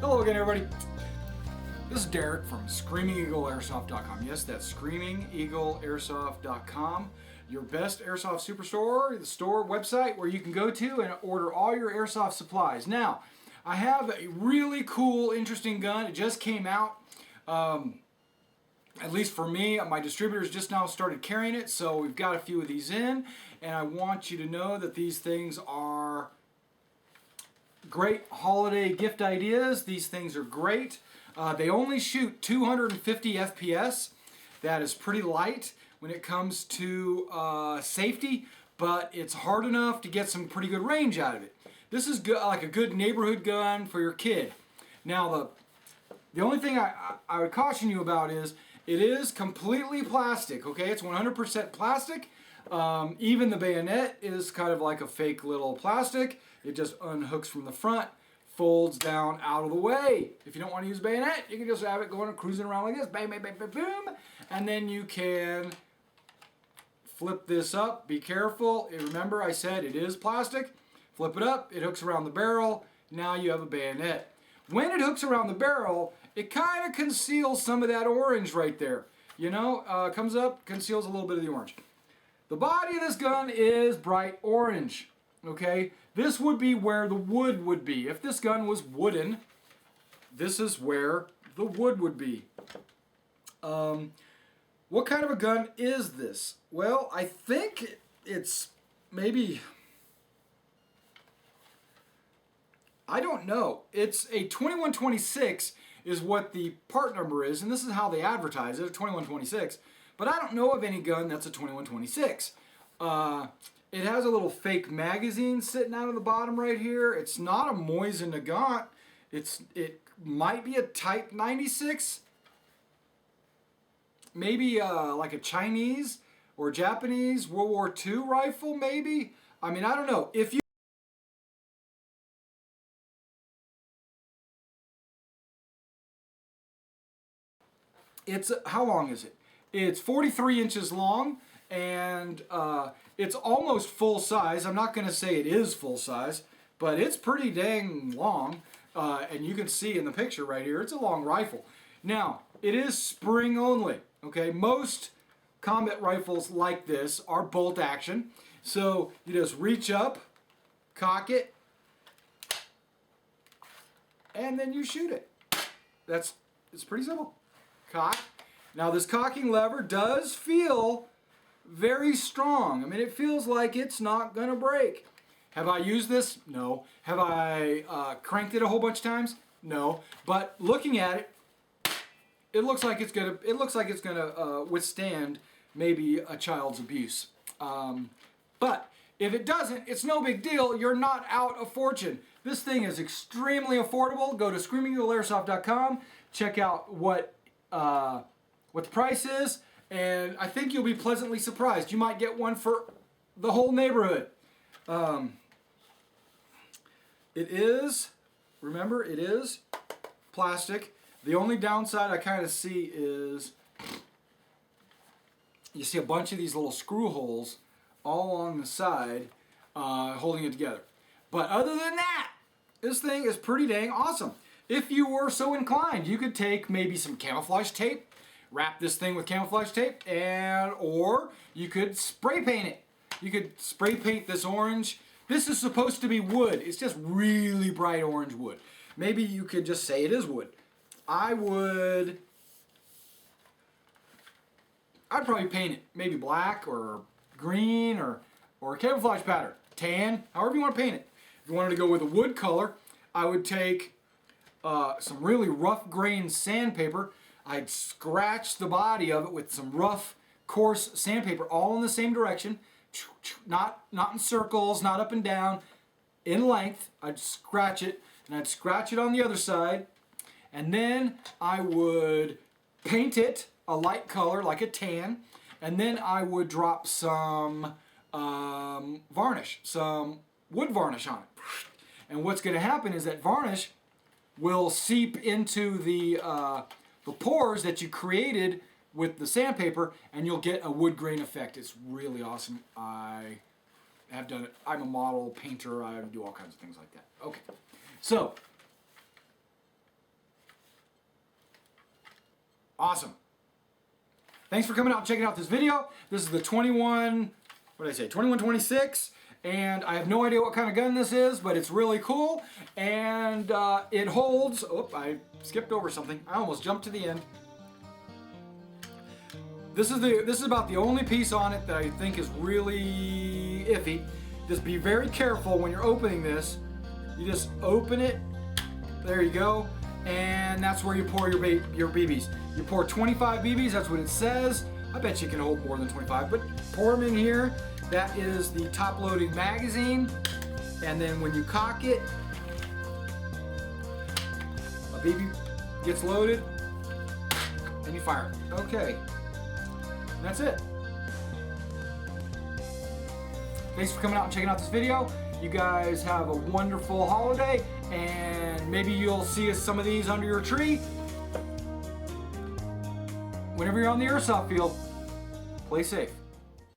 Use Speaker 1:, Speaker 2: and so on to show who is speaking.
Speaker 1: Hello again, everybody. This is Derek from ScreamingEagleAirsoft.com. Yes, that's ScreamingEagleAirsoft.com. Your best airsoft superstore, the store website where you can go to and order all your airsoft supplies. Now, I have a really cool, interesting gun. It just came out. At least for me, my distributors just now started carrying it, so we've got a few of these in, and I want you to know that these things are great holiday gift ideas. These things are great. They only shoot 250 FPS. That is pretty light when it comes to safety, but it's hard enough to get some pretty good range out of it. This is good, like a good neighborhood gun for your kid. Now, the only thing I would caution you about is it is completely plastic, okay? It's 100% plastic. Even the bayonet is kind of like a fake little plastic. It just unhooks from the front, folds down out of the way. If you don't want to use a bayonet, you can just have it going and cruising around like this, bang, bang, bang, bang, boom, and then you can flip this up. Be careful. Remember, I said it is plastic. Flip it up. It hooks around the barrel. Now you have a bayonet. When it hooks around the barrel, it kind of conceals some of that orange right there. You know, comes up, conceals a little bit of the orange. The body of this gun is bright orange. Okay, this would be where the wood would be. If this gun was wooden, this is where the wood would be. What kind of a gun is this? Well, I think it's maybe, I don't know. It's a 2126 is what the part number is, and this is how they advertise it, a 2126. But I don't know of any gun that's a 2126. It has a little fake magazine sitting out of the bottom right here. It's not a Mosin Nagant. It might be a Type 96. Maybe like a Chinese or Japanese World War II rifle, maybe. I mean, I don't know. If you how long is it? It's 43 inches long, and it's almost full size. I'm not going to say it is full size, but it's pretty dang long. And you can see in the picture right here, it's a long rifle. Now, it is spring only. Okay, most combat rifles like this are bolt action. So you just reach up, cock it, and then you shoot it. It's pretty simple. Cock. Now this cocking lever does feel very strong. I mean, it feels like it's not gonna break. Have I used this? No. Have I cranked it a whole bunch of times? No. But looking at it, it looks like it's gonna withstand maybe a child's abuse. But if it doesn't, it's no big deal. You're not out a fortune. This thing is extremely affordable. Go to ScreamingEagleAirsoft.com. Check out what the price is, and I think you'll be pleasantly surprised. You might get one for the whole neighborhood. It is, remember, it is plastic. The only downside I kind of see is you see a bunch of these little screw holes all along the side holding it together. But other than that, this thing is pretty dang awesome. If you were so inclined, you could take maybe some camouflage tape, wrap this thing with camouflage tape, or you could spray paint it. You could spray paint this orange. This is supposed to be wood. It's just really bright orange wood. Maybe you could just say it is wood. I'd probably paint it maybe black or green or camouflage pattern, tan, however you want to paint it. If you wanted to go with a wood color, I would take some really rough grain sandpaper. I'd scratch the body of it with some rough, coarse sandpaper, all in the same direction, not in circles, not up and down, in length. I'd scratch it, and I'd scratch it on the other side, and then I would paint it a light color, like a tan, and then I would drop some varnish, some wood varnish on it. And what's going to happen is that varnish will seep into the pores that you created with the sandpaper, and you'll get a wood grain effect. It's really awesome. I have done it. I'm a model painter. I do all kinds of things like that. Okay, so Awesome. Thanks for coming out and checking out this video. This is the 2126, and I have no idea what kind of gun this is, but it's really cool, and it holds, oh, I skipped over something. I almost jumped to the end. This is about the only piece on it that I think is really iffy. Just be very careful when you're opening this. You just open it, there you go, and that's where you pour your BBs. You pour 25 BBs, that's what it says. I bet you can hold more than 25, but pour them in here. That is the top-loading magazine, and then when you cock it, a BB gets loaded, and you fire it. Okay, and that's it. Thanks for coming out and checking out this video. You guys have a wonderful holiday, and maybe you'll see some of these under your tree. Whenever you're on the airsoft field, play safe.